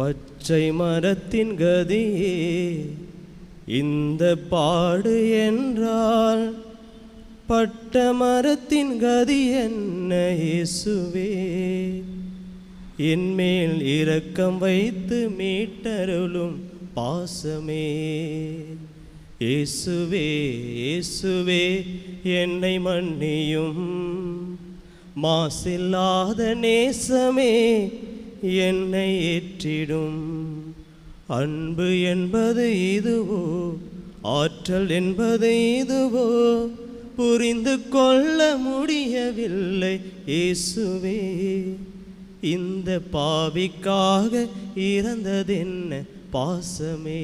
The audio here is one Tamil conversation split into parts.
பச்சை மரத்தின் கதியே இந்த பாடு என்றால் பட்ட மரத்தின் கதி என்ன இயேசுவே? என்மேல் இரக்கம் வைத்து மீட்டருளும் பாசமே. இயேசுவே இயேசுவே என்னை மன்னியும், மாசில்லாத நேசமே என்னை ஏற்றிடும். அன்பு என்பது இதுவோ, ஆற்றல் என்பது இதுவோ, புரிந்து கொள்ள முடியவில்லை இயேசுவே. இந்த பாவிக்காக இறந்ததென்ன பாசமே.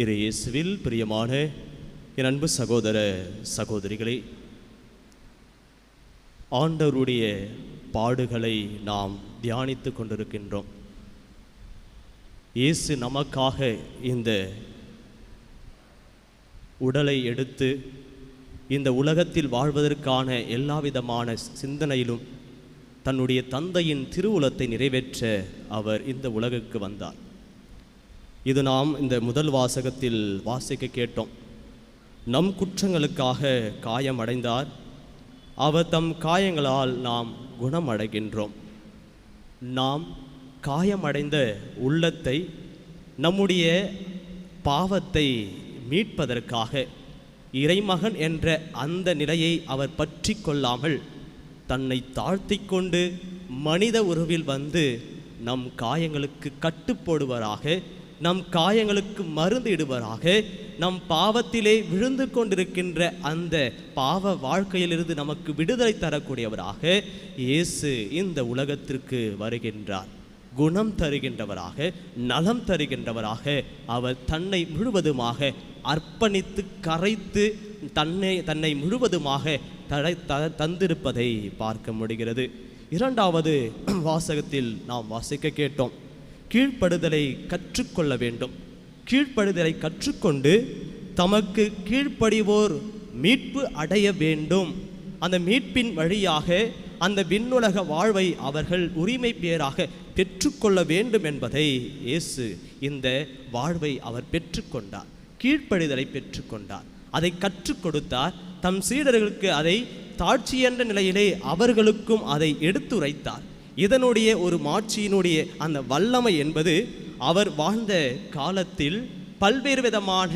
இயேசுவில் பிரியமான என் அன்பு சகோதர சகோதரிகளே, ஆண்டவருடைய பாடுகளை நாம் தியானித்து கொண்டிருக்கின்றோம். இயேசு நமக்காக இந்த உடலை எடுத்து இந்த உலகத்தில் வாழ்வதற்கான எல்லா விதமான சிந்தனையிலும் தன்னுடைய தந்தையின் திருவுளத்தை நிறைவேற்ற அவர் இந்த உலகுக்கு வந்தார். இது நாம் இந்த முதல் வாசகத்தில் வாசிக்க கேட்டோம். நம் குற்றங்களுக்காக காயமடைந்தார், அவர் தம் காயங்களால் நாம் குணமடைகின்றோம். நாம் காயமடைந்த உள்ளத்தை, நம்முடைய பாவத்தை மீட்பதற்காக இறைமகன் என்ற அந்த நிலையை அவர் பற்றி கொள்ளாமல் தன்னை தாழ்த்தி கொண்டு மனித உருவில் வந்து நம் காயங்களுக்கு கட்டுப்போடுவராக, நம் காயங்களுக்கு மருந்து இடுவராக, நம் பாவத்திலே விழுந்து கொண்டிருக்கின்ற அந்த பாவ வாழ்க்கையிலிருந்து நமக்கு விடுதலை தரக்கூடியவராக இயேசு இந்த உலகத்திற்கு வருகின்றார். குணம் தருகின்றவராக, நலம் தருகின்றவராக அவர் தன்னை முழுவதுமாக அர்ப்பணித்து கரைத்து தன்னை முழுவதுமாக தந்திருப்பதை பார்க்க முடிகிறது. இரண்டாவது வாசகத்தில் நாம் வாசிக்க கேட்டோம், கீழ்ப்படுதலை கற்றுக்கொள்ள வேண்டும். கீழ்ப்படுதலை கற்றுக்கொண்டு தமக்கு கீழ்ப்படிவோர் மீட்பு அடைய வேண்டும். அந்த மீட்பின் வழியாக அந்த விண்ணுலக வாழ்வை அவர்கள் உரிமை பேராக பெற்றுக்கொள்ள வேண்டும் என்பதை இயேசு இந்த வாழ்வை அவர் பெற்றுக்கொண்டார். கீழ்ப்படிதலை பெற்றுக்கொண்டார், அதை கற்றுக் கொடுத்தார். தம் சீடர்களுக்கு அதை தாட்சி என்ற நிலையிலே அவர்களுக்கும் அதை எடுத்துரைத்தார். இதனுடைய ஒரு மாட்சியினுடைய அந்த வல்லமை என்பது அவர் வாழ்ந்த காலத்தில் பல்வேறு விதமான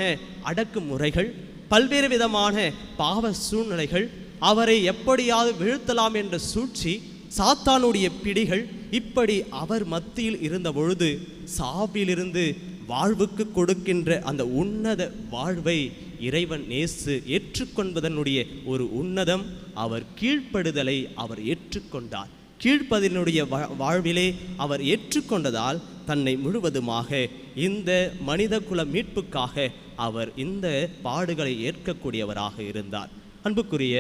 அடக்குமுறைகள், பல்வேறு விதமான பாவ சூழ்நிலைகள், அவரை எப்படியாவது வீழ்த்தலாம் என்ற சூழ்ச்சி, சாத்தானுடைய பிடிகள், இப்படி அவர் மத்தியில் இருந்த பொழுது சாவிலிருந்து வாழ்வுக்கு கொடுக்கின்ற அந்த உன்னத வாழ்வை இறைவன் இயேசு ஏற்றுக்கொள்வதனுடைய ஒரு உன்னதம் அவர் கீழ்ப்படுதலை அவர் ஏற்றுக்கொண்டார். கீழ்ப்பதினுடைய வாழ்விலே அவர் ஏற்றுக்கொண்டதால் தன்னை முழுவதுமாக இந்த மனித குல மீட்புக்காக அவர் இந்த பாடுகளை ஏற்கக்கூடியவராக இருந்தார். அன்புக்குரிய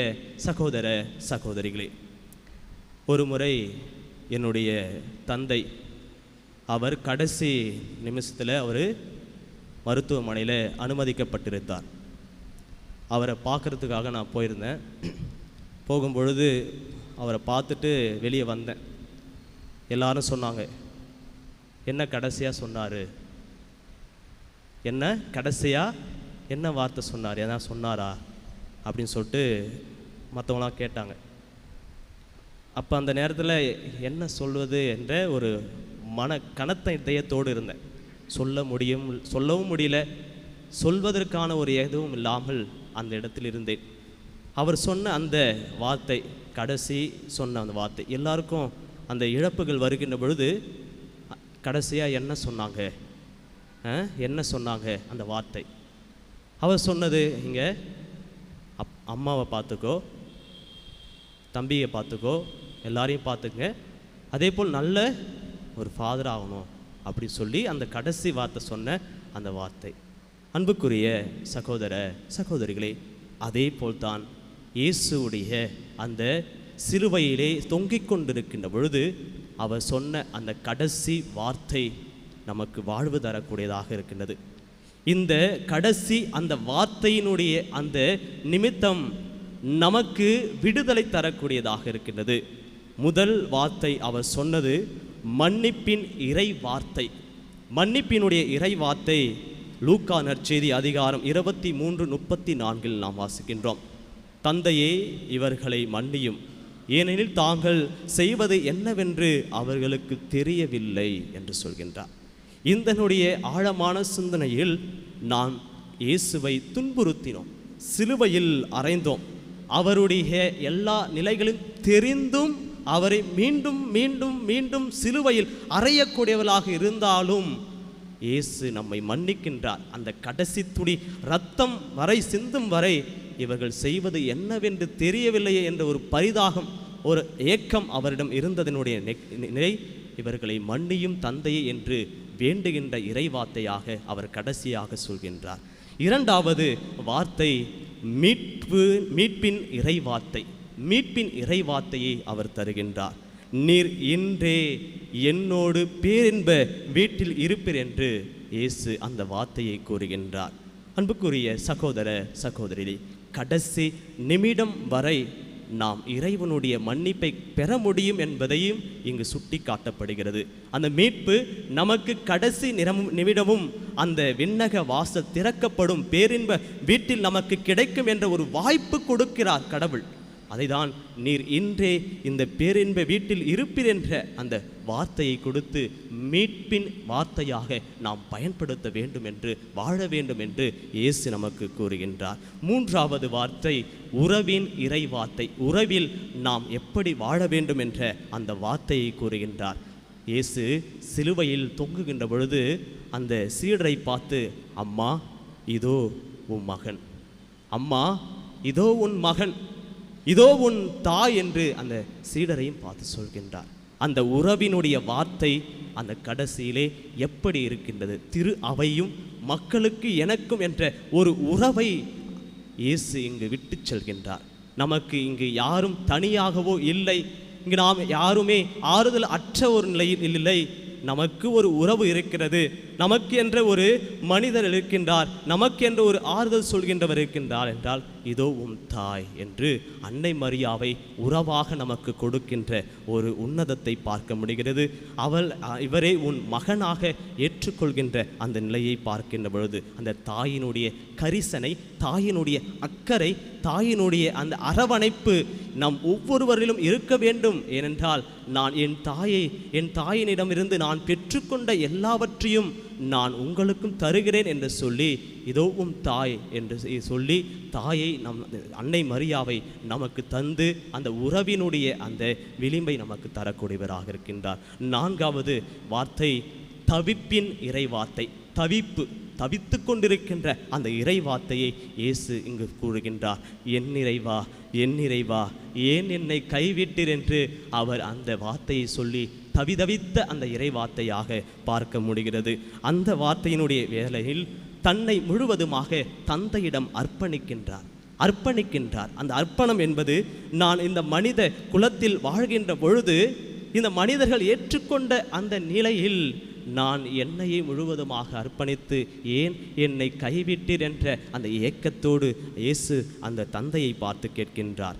சகோதர சகோதரிகளே, ஒரு முறை என்னுடைய தந்தை அவர் கடைசி நிமிஷத்தில் அவர் மருத்துவமனையில் அனுமதிக்கப்பட்டிருந்தார். அவரை பார்க்குறதுக்காக நான் போயிருந்தேன். போகும்பொழுது அவரை பார்த்துட்டு வெளியே வந்தேன். எல்லாரும் சொன்னாங்க, என்ன கடைசியாக சொன்னார், என்ன கடைசியாக என்ன வார்த்தை சொன்னார், எதனா சொன்னாரா அப்படின்னு சொல்லிட்டு மற்றவங்களாம் கேட்டாங்க. அப்போ அந்த நேரத்தில் என்ன சொல்வது என்ற ஒரு கனத்த இதயத்தோடு இருந்தேன். சொல்லவும் முடியல, சொல்வதற்கான ஒரு எதுவும் இல்லாமல் அந்த இடத்தில் இருந்தேன். அவர் சொன்ன அந்த வார்த்தை, கடைசி சொன்ன அந்த வார்த்தை, எல்லாருக்கும் அந்த இழப்புகள் வருகின்ற பொழுது கடைசியாக என்ன சொன்னாங்க அந்த வார்த்தை. அவர் சொன்னது, இங்கே அம்மாவை பார்த்துக்கோ, தம்பியை பார்த்துக்கோ, எல்லாரையும் பார்த்துங்க, அதே போல் நல்ல ஒரு ஃபாதர் ஆகணும் அப்படி சொல்லி அந்த கடைசி வார்த்தை சொன்ன அந்த வார்த்தை. அன்புக்குரிய சகோதர சகோதரிகளே, அதே போல்தான் இயேசுடைய அந்த சிலுவையிலே தொங்கிக் கொண்டிருக்கின்ற பொழுது அவர் சொன்ன அந்த கடைசி வார்த்தை நமக்கு வாழ்வு தரக்கூடியதாக இருக்கின்றது. இந்த கடைசி அந்த வார்த்தையினுடைய அந்த நிமித்தம் நமக்கு விடுதலை தரக்கூடியதாக இருக்கின்றது. முதல் வார்த்தை அவர் சொன்னது, மன்னிப்பின் இறை வார்த்தை. மன்னிப்பினுடைய இறை வார்த்தை லூக்கா நற்செய்தி அதிகாரம் 23:34 நாம் வாசிக்கின்றோம். தந்தையே, இவர்களை மன்னியும், ஏனெனில் தாங்கள் செய்வது என்னவென்று அவர்களுக்கு தெரியவில்லை என்று சொல்கின்றார். இதனுடைய ஆழமான சிந்தனையில் நாம் இயேசுவை துன்புறுத்தினோம், சிலுவையில் அறைந்தோம், அவருடைய எல்லா நிலைகளும் தெரிந்தும் அவரை மீண்டும் மீண்டும் மீண்டும் சிலுவையில் அறையக்கூடியவர்களாக இருந்தாலும் இயேசு நம்மை மன்னிக்கின்றார். அந்த கடைசி துளி இரத்தம் வரை சிந்தும் வரை இவர்கள் செய்வது என்னவென்று தெரியவில்லையே என்ற ஒரு பரிதாகம், ஒரு ஏக்கம் அவரிடம் இருந்ததனுடைய நிலை இவர்களை மன்னியும் தந்தையே என்று வேண்டுகின்ற இறைவார்த்தையாக அவர் கடைசியாக சொல்கின்றார். இரண்டாவது வார்த்தை மீட்பின் இறைவார்த்தை. மீட்பின் இறைவார்த்தையை அவர் தருகின்றார். நீர் இன்றே என்னோடு பேரின்ப வீட்டில் இருப்பீர் என்று இயேசு அந்த வார்த்தையை கூறுகின்றார். அன்புக்குரிய சகோதர சகோதரி, கடைசி நிமிடம் வரை நாம் இறைவனுடைய மன்னிப்பை பெற முடியும் என்பதையும் இங்கு சுட்டி காட்டப்படுகிறது. அந்த மீட்பு நமக்கு கடைசி நிமிடமும் அந்த விண்ணக வாசல் திறக்கப்படும் பேரின்ப வீட்டில் நமக்கு கிடைக்கும் என்ற ஒரு வாய்ப்பு கொடுக்கிறார் கடவுள். அதைதான் நீர் இன்றே இந்த பேரின்ப வீட்டில் இருப்பீர் என்ற அந்த வார்த்தையை கொடுத்து மீட்பின் வார்த்தையாக நாம் பயன்படுத்த வேண்டும் என்று, வாழ வேண்டும் என்று இயேசு நமக்கு கூறுகின்றார். மூன்றாவது வார்த்தை உறவின் இறை வார்த்தை. உறவில் நாம் எப்படி வாழ வேண்டும் என்ற அந்த வார்த்தையை கூறுகின்றார். இயேசு சிலுவையில் தொங்குகின்ற பொழுது அந்த சீடரை பார்த்து, அம்மா இதோ உன் மகன், அம்மா இதோ உன் மகன், இதோ உன் தாய் என்று அந்த சீடரையும் பார்த்து சொல்கின்றார். அந்த உறவினுடைய வார்த்தை அந்த கடைசியிலே எப்படி இருக்கின்றது? திரு அவையும் மக்களுக்கு எனக்கும் என்ற ஒரு உறவை இயேசு இங்கு விட்டு செல்கின்றார். நமக்கு இங்கு யாரும் தனியாகவோ இல்லை, இங்கு நாம் யாருமே ஆறுதல் அற்ற ஒரு நிலையில் இல்லை. நமக்கு ஒரு உறவு இருக்கிறது, நமக்கு என்ற ஒரு மனிதர் இருக்கின்றார், நமக்கு என்ற ஒரு ஆறுதல் சொல்கின்றவர் இருக்கின்றார் என்றால் இதோ உன் தாய் என்று அன்னை மரியாவை உறவாக நமக்கு கொடுக்கின்ற ஒரு உன்னதத்தை பார்க்க முடிகிறது. இவரே உன் மகனாக ஏற்றுக்கொள்கின்ற அந்த நிலையை பார்க்கின்ற பொழுது அந்த தாயினுடைய கரிசனை, தாயினுடைய அக்கறை, தாயினுடைய அந்த அரவணைப்பு நம் ஒவ்வொருவரிலும் இருக்க வேண்டும். ஏனென்றால் நான் என் தாயினிடமிருந்து நான் பெற்றுக்கொண்ட எல்லாவற்றையும் நான் உங்களுக்கும் தருகிறேன் என்று சொல்லி இதோ உம் தாய் என்று சொல்லி தாயை அன்னை மரியாவை நமக்கு தந்து அந்த உறவினுடைய அந்த விளிம்பை நமக்கு தரக்கூடியவராக இருக்கின்றார். நான்காவது வார்த்தை தவிப்பின் இறைவார்த்தை. தவித்து கொண்டிருக்கின்ற அந்த இறைவார்த்தையை இயேசு இங்கு கூறுகின்றார். என் இறைவா ஏன் என்னை கைவிட்டீர் என்று அவர் அந்த வார்த்தையை சொல்லி தவித்த அந்த இறைவார்த்தையாக பார்க்க முடிகிறது. அந்த வார்த்தையினுடைய வேளையில் தன்னை முழுவதுமாக தந்தையிடம் அர்ப்பணிக்கின்றார். அந்த அர்ப்பணம் என்பது நான் இந்த மனித குலத்தில் வாழ்கின்ற பொழுது இந்த மனிதர்கள் ஏற்றுக்கொண்ட அந்த நிலையில் நான் என்னையே முழுவதுமாக அர்ப்பணித்து ஏன் என்னை கைவிட்டீர் என்ற அந்த ஏக்கத்தோடு இயேசு அந்த தந்தையை பார்த்து கேட்கின்றார்.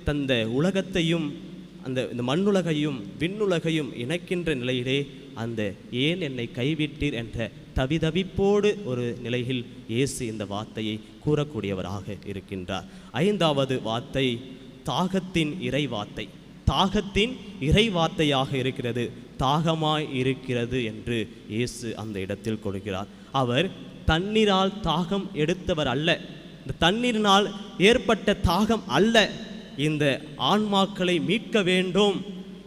தந்த உலகத்தையும் இந்த மண்ணுலகையும் விண்ணுலகையும் இணைக்கின்ற நிலையிலே அந்த ஏன் என்னை கைவிட்டீர் என்ற தவிப்போடு ஒரு நிலையில் இயேசு இந்த வார்த்தையை கூறக்கூடியவராக இருக்கின்றார். ஐந்தாவது வார்த்தை தாகத்தின் இறைவார்த்தையாக இருக்கிறது. தாகமாய் இருக்கிறது என்று இயேசு அந்த இடத்தில் கொடுக்கிறார். அவர் தண்ணீரால் தாகம் எடுத்தவர் அல்ல, இந்த தண்ணீரினால் ஏற்பட்ட தாகம் அல்ல. இந்த ஆன்மாக்களை மீட்க வேண்டும்,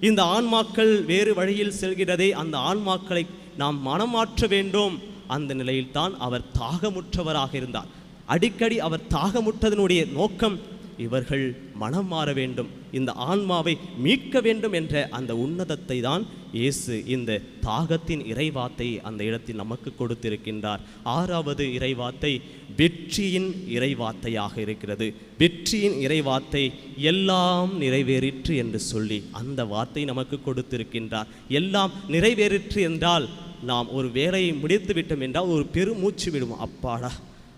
இந்த ஆன்மாக்கள் வேறு வழியில் செல்கிறதே, அந்த ஆன்மாக்களை நாம் மனமாற்ற வேண்டும். அந்த நிலையில்தான் அவர் தாகமுற்றவராக இருந்தார். அடிக்கடி அவர் தாகமுற்றதனுடைய நோக்கம் இவர்கள் மனம் மாற வேண்டும், இந்த ஆன்மாவை மீட்க வேண்டும் என்ற அந்த உன்னதத்தை தான் இயேசு இந்த தாகத்தின் இறைவார்த்தையை அந்த இடத்தில் நமக்கு கொடுத்திருக்கின்றார். ஆறாவது இறைவார்த்தை வெற்றியின் இறைவார்த்தையாக இருக்கிறது. வெற்றியின் இறைவார்த்தை எல்லாம் நிறைவேறிற்று என்று சொல்லி அந்த வார்த்தை நமக்கு கொடுத்திருக்கின்றார். எல்லாம் நிறைவேறிற்று என்றால் நாம் ஒரு வேலையை முடித்து விட்டோம் என்றால் ஒரு பெருமூச்சு விடுவோம். அப்பாடா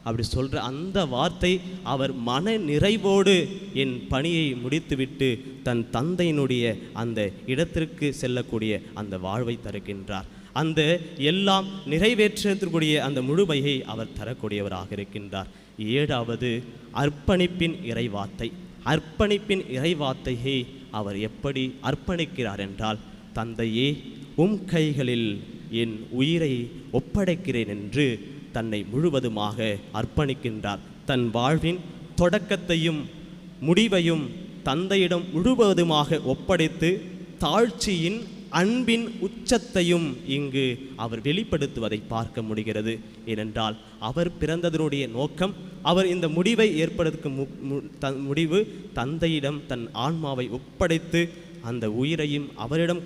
அப்படி சொல்கிற அந்த வார்த்தை, அவர் மன நிறைவோடு என் பணியை முடித்துவிட்டு தன் தந்தையினுடைய அந்த இடத்திற்கு செல்லக்கூடிய அந்த வாழ்வை தருகின்றார். அந்த எல்லாம் நிறைவேற்றக்கூடிய அந்த முழுமையை அவர் தரக்கூடியவராக இருக்கின்றார். 7வது அர்ப்பணிப்பின் இறைவார்த்தை. அர்ப்பணிப்பின் இறைவார்த்தையை அவர் எப்படி அர்ப்பணிக்கிறார் என்றால், தந்தையே, உம் கைகளில் என் உயிரை ஒப்படைக்கிறேன் என்று தன்னை முழுவதுமாக அர்ப்பணிக்கின்றார். தன் வாழ்வின் தொடக்கத்தையும் முடிவையும் தந்தையிடம் முழுவதுமாக ஒப்படைத்து தாழ்ச்சியின் அன்பின் உச்சத்தையும் இங்கு அவர் வெளிப்படுத்துவதை பார்க்க முடிகிறது. ஏனென்றால் அவர் பிறந்ததனுடைய நோக்கம், அவர் இந்த முடிவை ஏற்படுத்த முடிவு தந்தையிடம் தன் ஆன்மாவை ஒப்படைத்து அந்த உயிரையும் அவரிடம்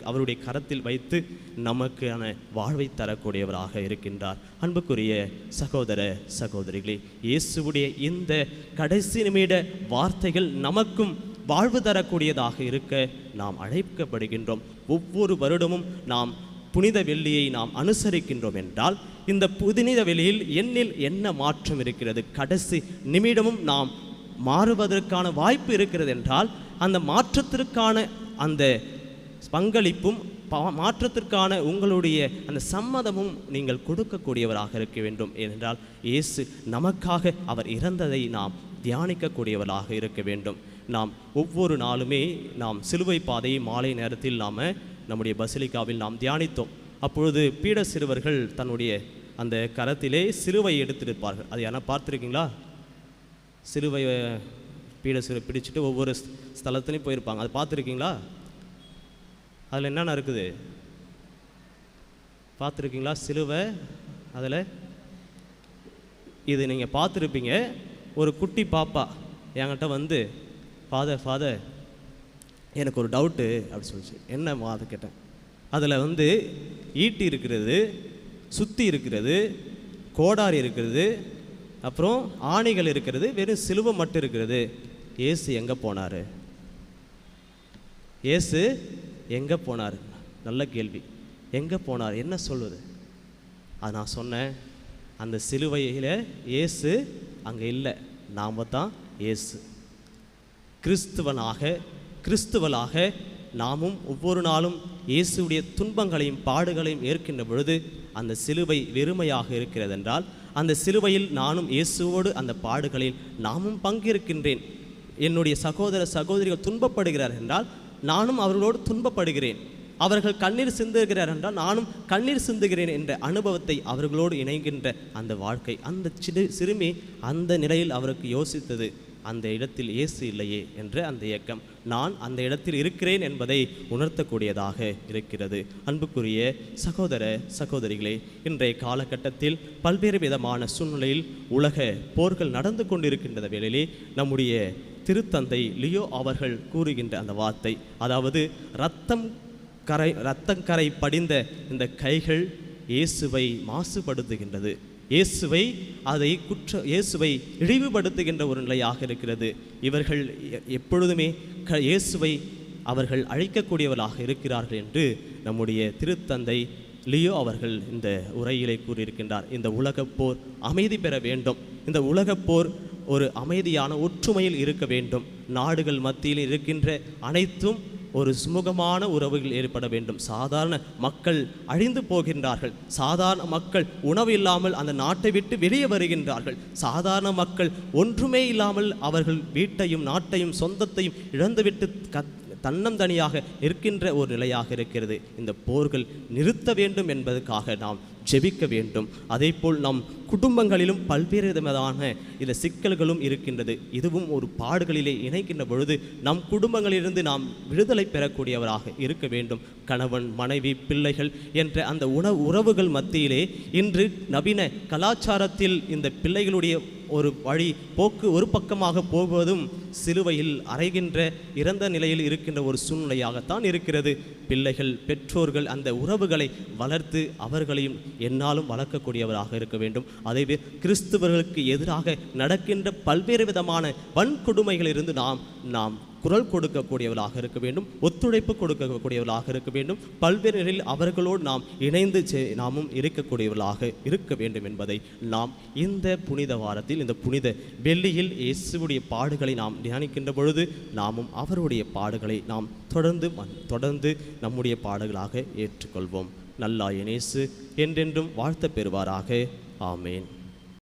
அவருடைய கரத்தில் வைத்து நமக்கான வாழ்வை தரக்கூடியவராக இருக்கின்றார். அன்புக்குரிய சகோதர சகோதரிகளே, இயேசுவுடைய இந்த கடைசி நிமிட வார்த்தைகள் நமக்கும் வாழ்வு தரக்கூடியதாக இருக்க நாம் அழைக்கப்படுகின்றோம். ஒவ்வொரு வருடமும் நாம் புனித வெள்ளியை நாம் அனுசரிக்கின்றோம் என்றால், இந்த புனித வெள்ளியில் என்னில் என்ன மாற்றம் இருக்கிறது, கடைசி நிமிடமும் நாம் மாறுவதற்கான வாய்ப்பு இருக்கிறது என்றால், அந்த மாற்றத்திற்கான அந்த பங்களிப்பும் மாற்றத்திற்கான உங்களுடைய அந்த சம்மதமும் நீங்கள் கொடுக்கக்கூடியவராக இருக்க வேண்டும். ஏனென்றால் இயேசு நமக்காக அவர் இறந்ததை நாம் தியானிக்கக்கூடியவராக இருக்க வேண்டும். நாம் ஒவ்வொரு நாளுமே நாம் சிலுவை பாதையை மாலை நேரத்தில் நம்முடைய பசிலிக்காவில் நாம் தியானித்தோம். அப்பொழுது பீட சிறுவர்கள் தன்னுடைய அந்த கரத்திலே சிலுவை எடுத்திருப்பார்கள். அது யாரா பார்த்துருக்கீங்களா? சிலுவை பீட சிறுவை பிடிச்சிட்டு ஒவ்வொரு ஸ்தலத்துலையும் போயிருப்பாங்க. அது பார்த்துருக்கீங்களா? அதில் என்னென்ன இருக்குது பார்த்துருக்கீங்களா? சிலுவை அதில் இது நீங்கள் பார்த்துருப்பீங்க. ஒரு குட்டி பாப்பா என்கிட்ட வந்து, ஃபாதர் எனக்கு ஒரு டவுட்டு அப்படி சொல்லிச்சு. என்னம்மா அதை கேட்டேன். அதில் வந்து ஈட்டி இருக்கிறது, சுத்தி இருக்கிறது, கோடாரி இருக்கிறது, அப்புறம் ஆணிகள் இருக்கிறது, வெறும் சிலுவை மட்டும் இருக்கிறது. இயேசு எங்கே போனார்? இயேசு எங்கே போனார்? நல்ல கேள்வி. எங்கே போனார்? என்ன சொல்லுது? அது நான் சொன்னேன், அந்த சிலுவையில் இயேசு அங்கே இல்லை, நாம் தான் இயேசு. கிறிஸ்துவலாக நாமும் ஒவ்வொரு நாளும் இயேசுடைய துன்பங்களையும் பாடுகளையும் ஏற்கின்ற பொழுது அந்த சிலுவை வெறுமையாக இருக்கிறது என்றால், அந்த சிலுவையில் நானும் இயேசுவோடு அந்த பாடுகளில் நாமும் பங்கேற்கின்றேன். என்னுடைய சகோதர சகோதரிகள் துன்பப்படுகிறார் என்றால் நானும் அவர்களோடு துன்பப்படுகிறேன். அவர்கள் கண்ணீர் சிந்துகிறார் என்றால் நானும் கண்ணீர் சிந்துகிறேன் என்ற அனுபவத்தை அவர்களோடு இணைகின்ற அந்த வாழ்க்கை. அந்த சிறுமி அந்த நிலையில் அவருக்கு யோசித்தது, அந்த இடத்தில் இயேசு இல்லையே என்ற அந்த இயக்கம். நான் அந்த இடத்தில் இருக்கிறேன் என்பதை உணர்த்தக்கூடியதாக இருக்கிறது. அன்புக்குரிய சகோதர சகோதரிகளே, இன்றைய காலகட்டத்தில் பல்வேறு விதமான சூழ்நிலையில் உலக போர்கள் நடந்து கொண்டிருக்கின்ற வேளையிலே நம்முடைய திருத்தந்தை லியோ அவர்கள் கூறுகின்ற அந்த வார்த்தை, அதாவது இரத்தக்கரை படிந்த இந்த கைகள் இயேசுவை மாசுபடுத்துகின்றது, இயேசுவை இழிவுபடுத்துகின்ற ஒரு நிலையாக இருக்கிறது. இவர்கள் எப்பொழுதுமே இயேசுவை அவர்கள் அழைக்கக்கூடியவர்களாக இருக்கிறார்கள் என்று நம்முடைய திருத்தந்தை லியோ அவர்கள் இந்த உரையிலே கூறியிருக்கின்றார். இந்த உலகப்போர் அமைதி பெற வேண்டும். இந்த உலகப்போர் ஒரு அமைதியான ஒற்றுமையில் இருக்க வேண்டும். நாடுகள் மத்தியில் இருக்கின்ற அனைத்தும் ஒரு சுமூகமான உறவுகள் ஏற்பட வேண்டும். சாதாரண மக்கள் அழிந்து போகின்றார்கள். சாதாரண மக்கள் உணவு இல்லாமல் அந்த நாட்டை விட்டு வெளியே வருகின்றார்கள். சாதாரண மக்கள் ஒன்றுமே இல்லாமல் அவர்கள் வீட்டையும் நாட்டையும் சொந்தத்தையும் இழந்துவிட்டு தன்னந்தனியாக இருக்கின்ற ஒரு நிலையாக இருக்கிறது. இந்த போர்கள் நிறுத்த வேண்டும் என்பதற்காக நாம் ஜெபிக்க வேண்டும். அதேபோல் நம் குடும்பங்களிலும் பல்வேறு விதமான இந்த சிக்கல்களும் இருக்கின்றது. இதுவும் ஒரு பாடுகளிலே இணைக்கின்ற பொழுது நம் குடும்பங்களிலிருந்து நாம் விடுதலை பெறக்கூடியவராக இருக்க வேண்டும். கணவன் மனைவி பிள்ளைகள் என்ற அந்த உறவுகள் மத்தியிலே இன்று நவீன கலாச்சாரத்தில் இந்த பிள்ளைகளுடைய ஒரு வழி போக்கு ஒரு பக்கமாக போவதும் சிலுவையில் அறைகின்ற இறந்த நிலையில் இருக்கின்ற ஒரு சூழ்நிலையாகத்தான் இருக்கிறது. பிள்ளைகள் பெற்றோர்கள் அந்த உறவுகளை வளர்த்து அவர்களையும் என்னாலும் வளர்க்கக்கூடியவராக இருக்க வேண்டும். அதே கிறிஸ்துவர்களுக்கு எதிராக நடக்கின்ற பல்வேறு விதமான வன்கொடுமைகளிலிருந்து நாம் குரல் கொடுக்கக்கூடியவர்களாக இருக்க வேண்டும், ஒத்துழைப்பு கொடுக்கக்கூடியவர்களாக இருக்க வேண்டும், பல்வேறு நிலையில் அவர்களோடு நாம் இணைந்து நாமும் இருக்கக்கூடியவர்களாக இருக்க வேண்டும் என்பதை நாம் இந்த புனித வாரத்தில், இந்த புனித வெள்ளியில் இயேசுவுடைய பாடுகளை நாம் தியானிக்கின்ற பொழுது நாமும் அவருடைய பாடுகளை நாம் தொடர்ந்து நம்முடைய பாடுகளாக ஏற்றுக்கொள்வோம். நல்லாய இயேசு என்றென்றும் வாழ்த்த பெறுவாராக. ஆமேன்.